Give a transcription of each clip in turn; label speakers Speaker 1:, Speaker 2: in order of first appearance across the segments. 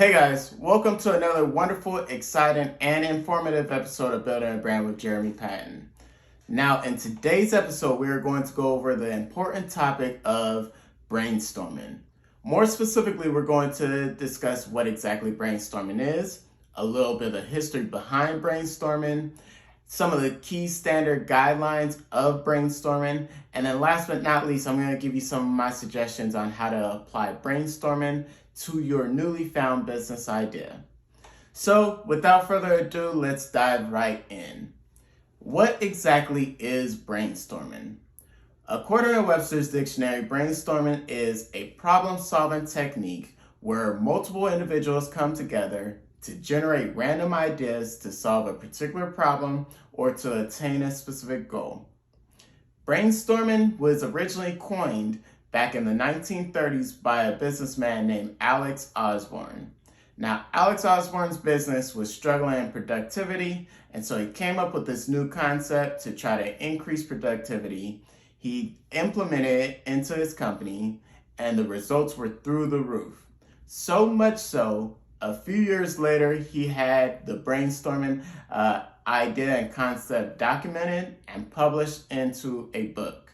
Speaker 1: Hey guys, welcome to another wonderful, exciting, and informative episode of Building a Brand with Jeremy Patton. Now, in today's episode, we are going to go over the important topic of brainstorming. More specifically, we're going to discuss what exactly brainstorming is, a little bit of history behind brainstorming, some of the key standard guidelines of brainstorming, and then last but not least, I'm going to give you some of my suggestions on how to apply brainstorming to your newly found business idea. So without further ado, let's dive right in. What exactly is brainstorming? According to Webster's dictionary, brainstorming is a problem-solving technique where multiple individuals come together to generate random ideas to solve a particular problem or to attain a specific goal. Brainstorming was originally coined back in the 1930s by a businessman named Alex Osborne. Now, Alex Osborne's business was struggling in productivity, and so he came up with this new concept to try to increase productivity. He implemented it into his company, and the results were through the roof. So much so, a few years later, he had the brainstorming idea and concept documented and published into a book.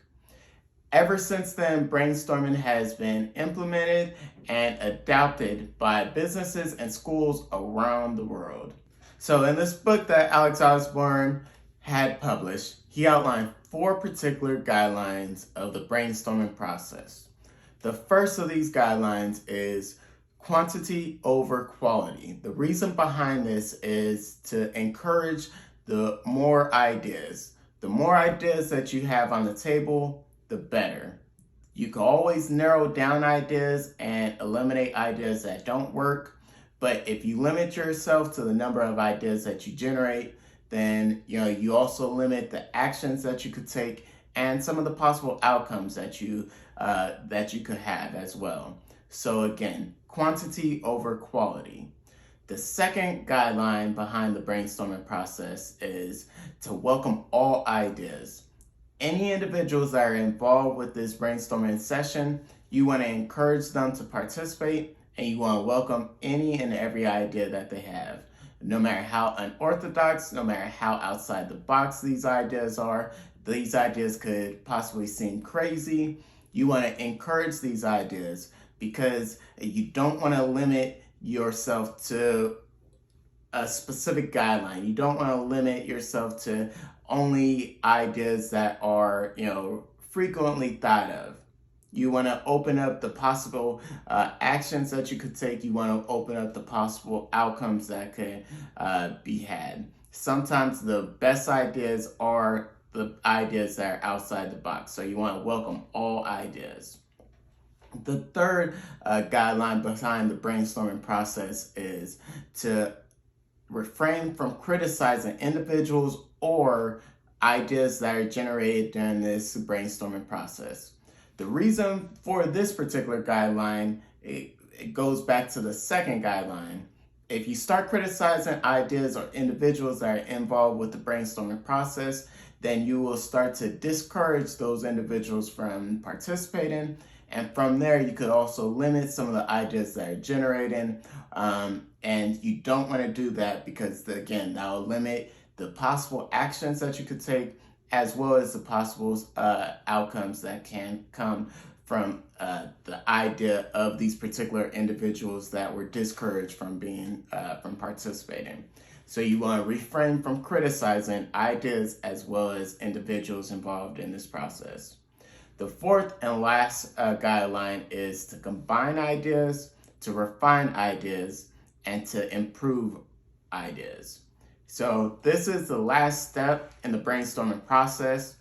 Speaker 1: Ever since then, brainstorming has been implemented and adopted by businesses and schools around the world. So in this book that Alex Osborne had published, he outlined 4 particular guidelines of the brainstorming process. The first of these guidelines is quantity over quality. The reason behind this is to encourage the more ideas. The more ideas that you have on the table, the better. You can always narrow down ideas and eliminate ideas that don't work. But if you limit yourself to the number of ideas that you generate, then you also limit the actions that you could take and some of the possible outcomes that you could have as well. So again, quantity over quality. The second guideline behind the brainstorming process is to welcome all ideas. Any individuals that are involved with this brainstorming session, you want to encourage them to participate, and you want to welcome any and every idea that they have. No matter how unorthodox, no matter how outside the box these ideas are, these ideas could possibly seem crazy. You want to encourage these ideas because you don't want to limit yourself to a specific guideline. You don't want to limit yourself to only ideas that are, frequently thought of. You want to open up the possible actions that you could take. You want to open up the possible outcomes that could be had. Sometimes the best ideas are the ideas that are outside the box. So you want to welcome all ideas. The third guideline behind the brainstorming process is to refrain from criticizing individuals or ideas that are generated during this brainstorming process. The reason for this particular guideline, it goes back to the second guideline. If you start criticizing ideas or individuals that are involved with the brainstorming process, then you will start to discourage those individuals from participating. And from there, you could also limit some of the ideas that are generated. And you don't want to do that because, again, that will limit the possible actions that you could take as well as the possible outcomes that can come from the idea of these particular individuals that were discouraged from from participating. So you want to refrain from criticizing ideas as well as individuals involved in this process. The fourth and last guideline is to combine ideas, to refine ideas, and to improve ideas. So this is the last step in the brainstorming process.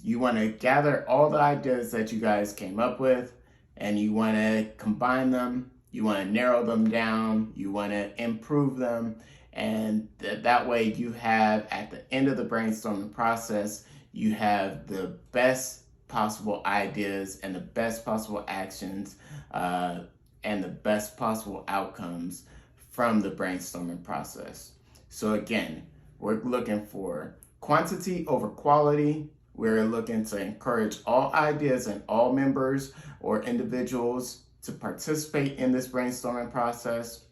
Speaker 1: You want to gather all the ideas that you guys came up with, and you want to combine them. You want to narrow them down. You want to improve them. And that way you have, at the end of the brainstorming process, you have the best possible ideas and the best possible actions and the best possible outcomes from the brainstorming process. So again, we're looking for quantity over quality. We're looking to encourage all ideas and all members or individuals to participate in this brainstorming process.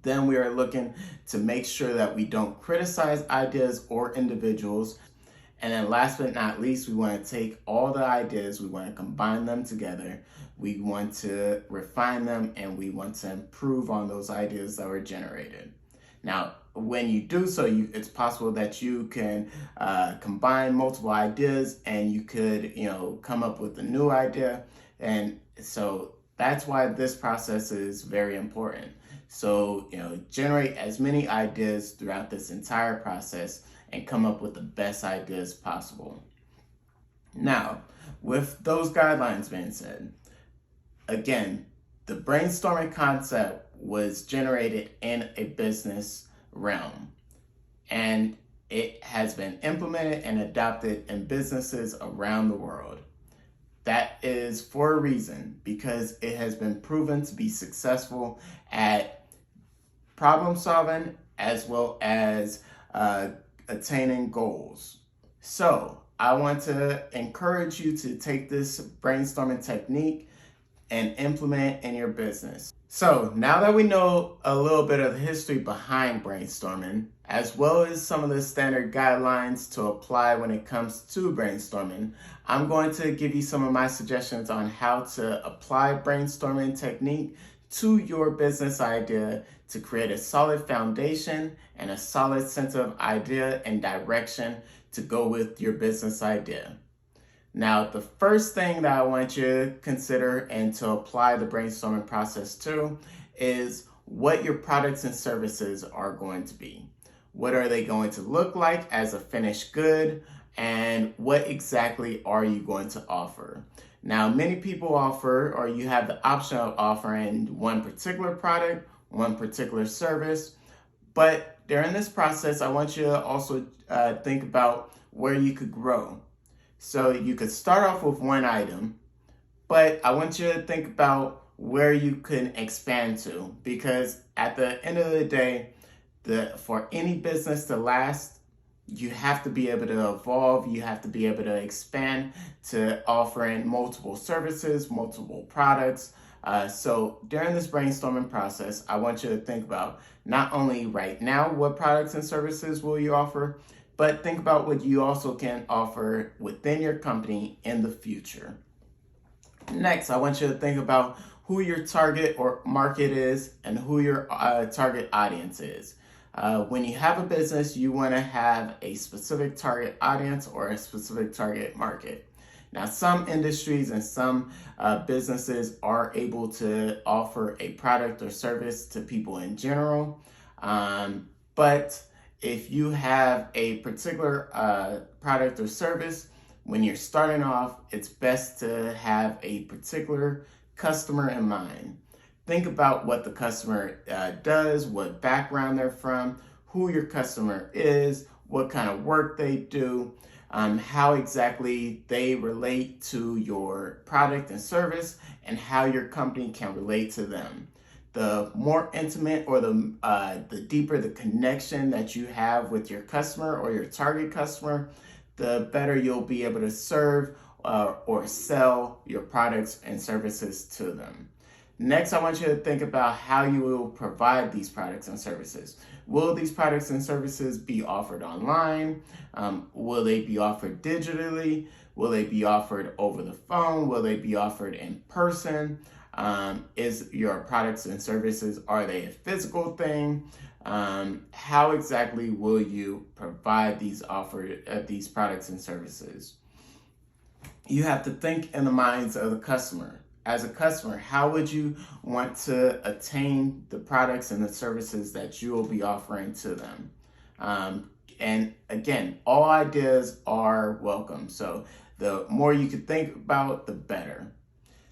Speaker 1: Then we are looking to make sure that we don't criticize ideas or individuals. And then last but not least, we want to take all the ideas, we want to combine them together, we want to refine them, and we want to improve on those ideas that were generated. Now, when you do so, it's possible that you can combine multiple ideas and you could, come up with a new idea. And so that's why this process is very important. So, generate as many ideas throughout this entire process and come up with the best ideas possible. Now, with those guidelines being said, again, the brainstorming concept was generated in a business realm, and it has been implemented and adopted in businesses around the world. That is for a reason, because it has been proven to be successful at problem solving as well as attaining goals. So I want to encourage you to take this brainstorming technique and implement in your business. So now that we know a little bit of the history behind brainstorming, as well as some of the standard guidelines to apply when it comes to brainstorming, I'm going to give you some of my suggestions on how to apply brainstorming technique to your business idea to create a solid foundation and a solid sense of idea and direction to go with your business idea. Now, the first thing that I want you to consider and to apply the brainstorming process to is what your products and services are going to be. What are they going to look like as a finished good? And what exactly are you going to offer? Now, many people offer, or you have the option of offering one particular product, one particular service. But during this process, I want you to also think about where you could grow. So you could start off with one item, but I want you to think about where you can expand to, because at the end of the day, for any business to last, you have to be able to evolve, you have to be able to expand to offering multiple services, multiple products. So during this brainstorming process, I want you to think about not only right now what products and services will you offer, but think about what you also can offer within your company in the future. Next, I want you to think about who your target or market is and who your target audience is. When you have a business, you want to have a specific target audience or a specific target market. Now, some industries and some businesses are able to offer a product or service to people in general, but if you have a particular product or service, when you're starting off, it's best to have a particular customer in mind. Think about what the customer does, what background they're from, who your customer is, what kind of work they do, how exactly they relate to your product and service, and how your company can relate to them. The more intimate or the deeper the connection that you have with your customer or your target customer, the better you'll be able to serve or sell your products and services to them. Next, I want you to think about how you will provide these products and services. Will these products and services be offered online? Will they be offered digitally? Will they be offered over the phone? Will they be offered in person? Is your products and services, are they a physical thing? How exactly will you provide these products and services? You have to think in the minds of the customer. As a customer, how would you want to attain the products and the services that you will be offering to them? And again, all ideas are welcome. So the more you can think about, the better.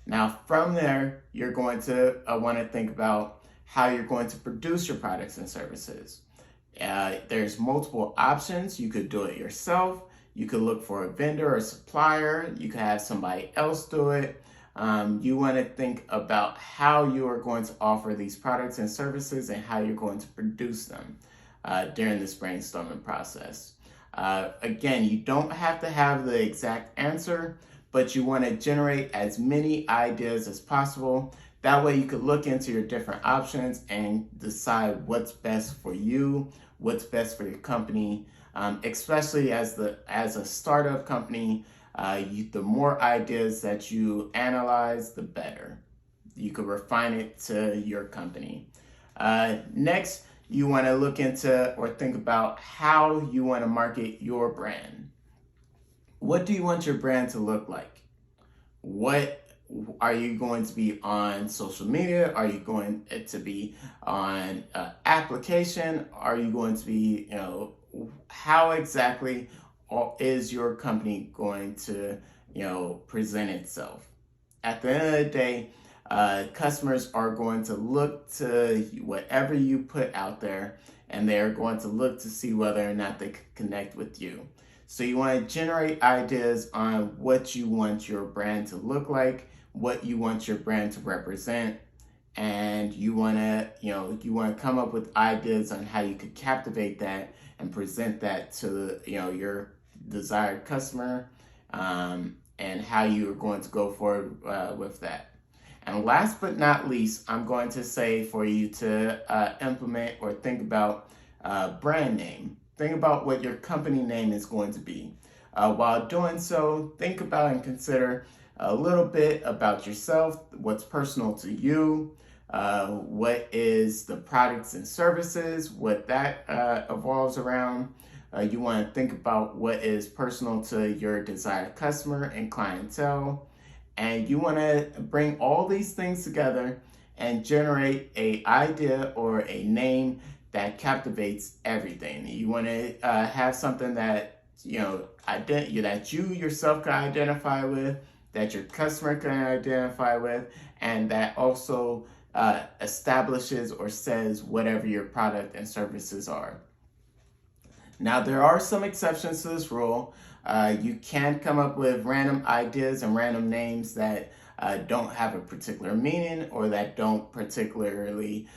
Speaker 1: Now, from there, you're going to want to think about how you're going to produce your products and services. There's multiple options. You could do it yourself. You could look for a vendor or supplier. You could have somebody else do it. You want to think about how you are going to offer these products and services and how you're going to produce them during this brainstorming process. Again, you don't have to have the exact answer, but you want to generate as many ideas as possible That way you could look into your different options and decide what's best for you, what's best for your company, especially as a startup company. The more ideas that you analyze, the better. You could refine it to your company. Next, you want to look into or think about how you want to market your brand. What do you want your brand to look like? What are you going to be on social media? Are you going to be on application? Are you going to be, how exactly is your company going to, present itself? At the end of the day, customers are going to look to whatever you put out there, and they're going to look to see whether or not they can connect with you. So you want to generate ideas on what you want your brand to look like, what you want your brand to represent, and you want to come up with ideas on how you could captivate that and present that to your desired customer, and how you are going to go forward with that. And last but not least, I'm going to say for you to implement or think about brand name. Think about what your company name is going to be. While doing so, think about and consider a little bit about yourself, what's personal to you, what is the products and services, what that evolves around. You want to think about what is personal to your desired customer and clientele. And you want to bring all these things together and generate an idea or a name that captivates everything. You want to have something that that you yourself can identify with, that your customer can identify with, and that also establishes or says whatever your product and services are. Now, there are some exceptions to this rule. You can come up with random ideas and random names that don't have a particular meaning or that don't particularly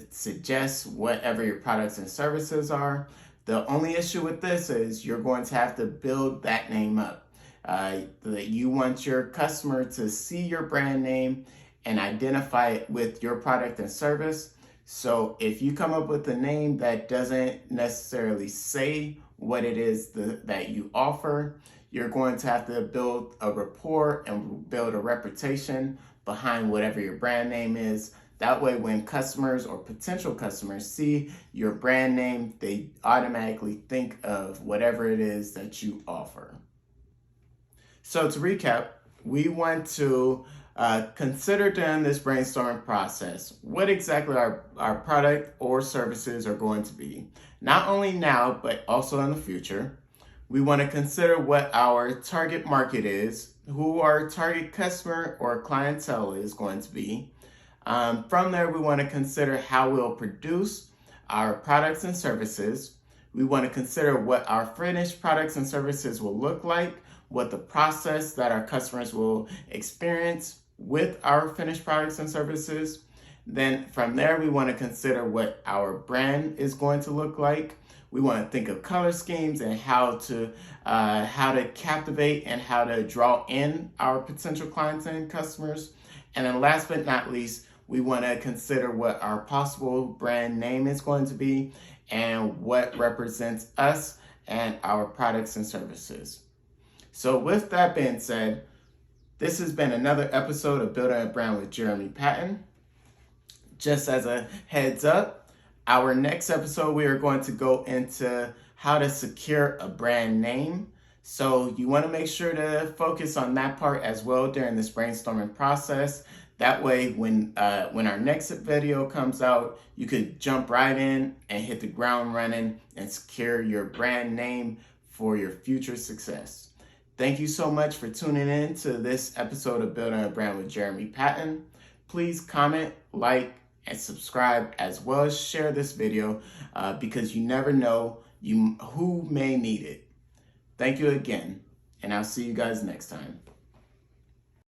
Speaker 1: suggest whatever your products and services are. The only issue with this is you're going to have to build that name up. That you want your customer to see your brand name and identify it with your product and service. So if you come up with a name that doesn't necessarily say what it is that you offer, you're going to have to build a rapport and build a reputation behind whatever your brand name is. That way, when customers or potential customers see your brand name, they automatically think of whatever it is that you offer. So to recap, we want to consider during this brainstorming process what exactly our product or services are going to be, not only now, but also in the future. We want to consider what our target market is, who our target customer or clientele is going to be. From there, we want to consider how we'll produce our products and services. We want to consider what our finished products and services will look like, what the process that our customers will experience with our finished products and services. Then from there, we want to consider what our brand is going to look like. We want to think of color schemes and how to captivate and how to draw in our potential clients and customers. And then last but not least, we want to consider what our possible brand name is going to be and what represents us and our products and services. So with that being said, this has been another episode of Building a Brand with Jeremy Patton. Just as a heads up, our next episode, we are going to go into how to secure a brand name. So you want to make sure to focus on that part as well during this brainstorming process. That way, when our next video comes out, you could jump right in and hit the ground running and secure your brand name for your future success. Thank you so much for tuning in to this episode of Building a Brand with Jeremy Patton. Please comment, like, and subscribe, as well as share this video because you never know who may need it. Thank you again, and I'll see you guys next time.